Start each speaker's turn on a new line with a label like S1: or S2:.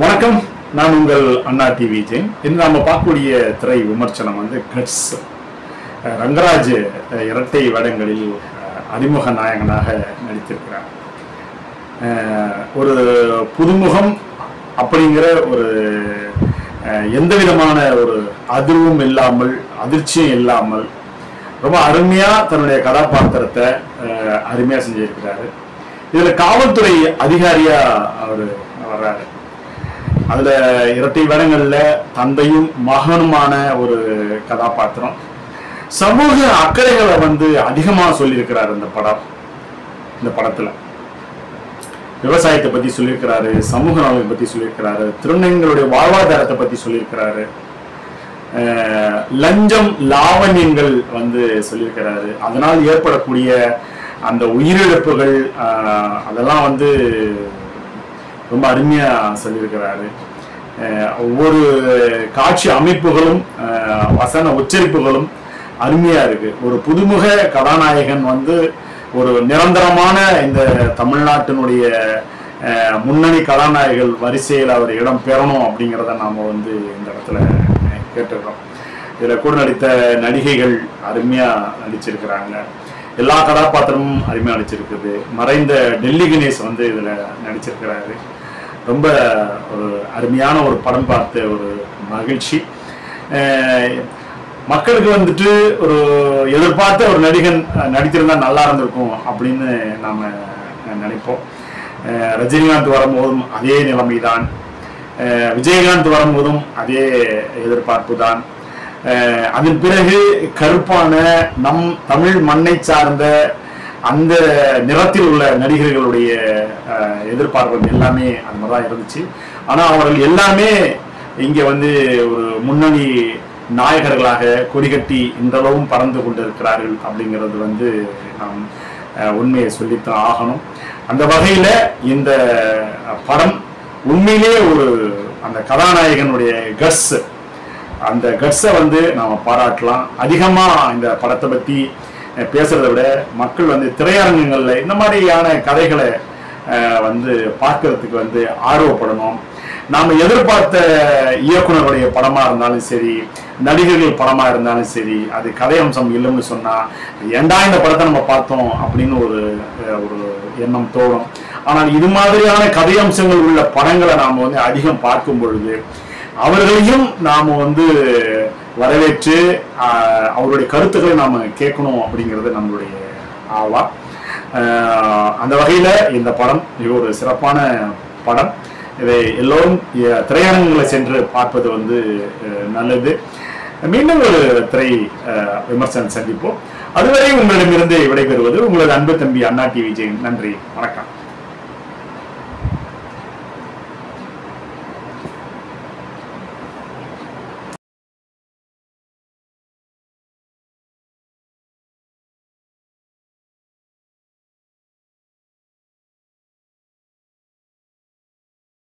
S1: வணக்கம், நான் உங்கள் அண்ணா டிவி ஜெயின். இன்று நாம பார்க்கக்கூடிய திரை விமர்சனம் கட்ஸ். ரங்கராஜ் இரட்டை வேடங்களில் அறிமுக நாயகனாக நடித்திருக்கிறார். ஒரு புதுமுகம் அப்படிங்கிற ஒரு எந்த விதமான ஒரு அதிர்வும் இல்லாமல், அதிர்ச்சியும் இல்லாமல் ரொம்ப அருமையா தன்னுடைய கதாபாத்திரத்தை அருமையா செஞ்சிருக்கிறாரு. இதுல காவல்துறை அதிகாரியா அவர் வர்றாரு. அதுல இரட்டை வேடங்கள்ல தந்தையும் மகனுமான ஒரு கதாபாத்திரம். சமூக அக்கறைகளை அதிகமா சொல்லியிருக்கிறாரு இந்த படத்துல. விவசாயத்தை பத்தி சொல்லியிருக்கிறாரு, சமூக நலனை பத்தி சொல்லியிருக்கிறாரு, திருநங்கைகளுடைய வாழ்வாதாரத்தை பத்தி சொல்லியிருக்கிறாரு, லஞ்சம் லாவண்யங்கள் சொல்லியிருக்கிறாரு. அதனால் ஏற்படக்கூடிய அந்த உயிரிழப்புகள் அதெல்லாம் ரொம்ப அருமையா சொல்லியிருக்கிறாரு. ஒவ்வொரு காட்சி அமைப்புகளும் வசன உச்சரிப்புகளும் அருமையா இருக்கு. ஒரு புதுமுக கதாநாயகன் ஒரு நிரந்தரமான இந்த தமிழ்நாட்டினுடைய முன்னணி கதாநாயகர்கள் வரிசையில் அவர் இடம் பெறணும் அப்படிங்கிறத நாம இந்த இடத்துல கேட்டுக்கிறோம். இதுல கூட நடித்த நடிகைகள் அருமையா நடிச்சிருக்கிறாங்க. எல்லா கதாபாத்திரமும் அருமையா நடிச்சிருக்குது. மறைந்த டெல்லி கணேஷ் இதுல நடிச்சிருக்கிறாரு. ரொம்ப ஒரு அருமையான ஒரு படம் பார்த்த ஒரு மகிழ்ச்சி. மக்களுக்கு ஒரு எதிர்பார்த்த ஒரு நடிகன் நடித்திருந்தா நல்லா இருந்திருக்கும் அப்படின்னு நாம நினைப்போம். ரஜினிகாந்த் வரும்போதும் அதே நிலைமைதான், விஜயகாந்த் வரும்போதும் அதே எதிர்பார்ப்பு தான். அதன் பிறகு கருப்பான நம் தமிழ் மண்ணை சார்ந்த அந்த நிறத்தில் உள்ள நடிகர்களுடைய எதிர்பார்ப்புகள் எல்லாமே அந்த மாதிரிதான் இருந்துச்சு. ஆனா அவர்கள் எல்லாமே இங்க ஒரு முன்னணி நாயகர்களாக கொடிகட்டி இன்றளவும் பறந்து கொண்டிருக்கிறார்கள் அப்படிங்கிறது நாம் உண்மையை சொல்லித்தான் ஆகணும். அந்த வகையில இந்த படம் உண்மையிலே அந்த கதாநாயகனுடைய கட்ஸ், அந்த கட்ஸை நாம பாராட்டலாம். அதிகமா இந்த படத்தை பத்தி பேசுறதை விட மக்கள் திரையரங்கங்கள்ல இந்த மாதிரியான கதைகளை பார்க்கறதுக்கு ஆர்வப்படணும். நாம எதிர்பார்த்த இயக்குனருடைய படமா இருந்தாலும் சரி, நடிகர்கள் படமா இருந்தாலும் சரி, அது கதை அம்சம் இல்லைன்னு சொன்னா ஏண்டா இந்த படத்தை நம்ம பார்த்தோம் அப்படின்னு ஒரு எண்ணம் தோணும். ஆனால் இது மாதிரியான கதை அம்சங்கள் உள்ள படங்களை நாம அதிகம் பார்க்கும் பொழுது அவர்களையும் நாம வரவேற்று அவருடைய கருத்துக்களை நாம கேட்கணும் அப்படிங்கிறது நம்மளுடைய ஆவா. அந்த வகையில இந்த படம் மிக ஒரு சிறப்பான படம். இதை எல்லோரும் திரையரங்குகளை சென்று பார்ப்பது நல்லது. மீண்டும் ஒரு திரை விமர்சனம் சந்திப்போம். அதுவரை உங்களிடமிருந்து விடைபெறுவது உங்களது அன்பு தம்பி அண்ணா டிவி ஜெயின். நன்றி, வணக்கம்.